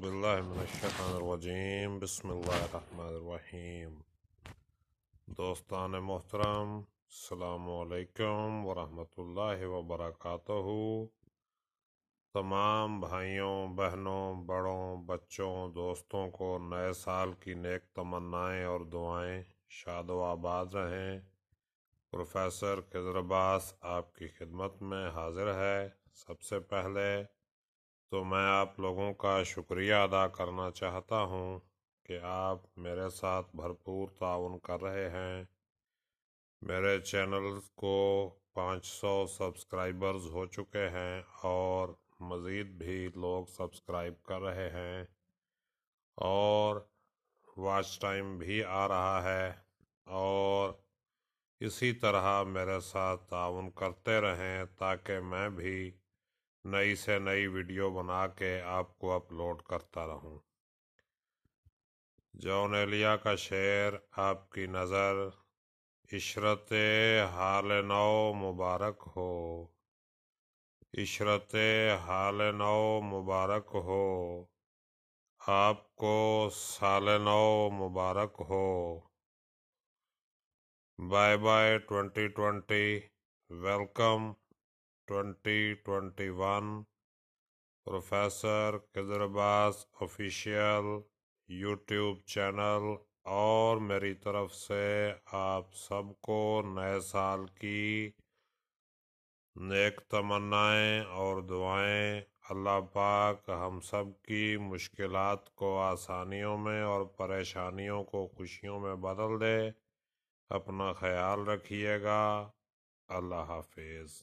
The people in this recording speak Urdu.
باللہ من الشیطان الرجیم بسم اللہ الرحمن الرحیم۔ دوستان محترم، السلام علیکم ورحمۃ اللہ وبرکاتہ۔ تمام بھائیوں، بہنوں، بڑوں، بچوں، دوستوں کو نئے سال کی نیک تمنائیں اور دعائیں۔ شاد و آباد رہیں۔ پروفیسر خضر عباس آپ کی خدمت میں حاضر ہے۔ سب سے پہلے تو میں آپ لوگوں کا شکریہ ادا کرنا چاہتا ہوں کہ آپ میرے ساتھ بھرپور تعاون کر رہے ہیں۔ میرے چینل کو 500 سبسکرائبرز ہو چکے ہیں اور مزید بھی لوگ سبسکرائب کر رہے ہیں اور واچ ٹائم بھی آ رہا ہے، اور اسی طرح میرے ساتھ تعاون کرتے رہیں تاکہ میں بھی نئی سے نئی ویڈیو بنا کے آپ کو اپلوڈ کرتا رہوں۔ جون ایلیا کا شعر آپ کی نظر، عشرت حال نو مبارک ہو، عشرت حال نو مبارک ہو، آپ کو سال نو مبارک ہو۔ Bye bye 2020، welcome 2021۔ Professor Khizar Abbas official YouTube channel اور میری طرف سے آپ سب کو نئے سال کی نیک تمنائیں اور دعائیں۔ اللہ پاک ہم سب کی مشکلات کو آسانیوں میں اور پریشانیوں کو خوشیوں میں بدل دے۔ اپنا خیال رکھیے گا۔ اللہ حافظ۔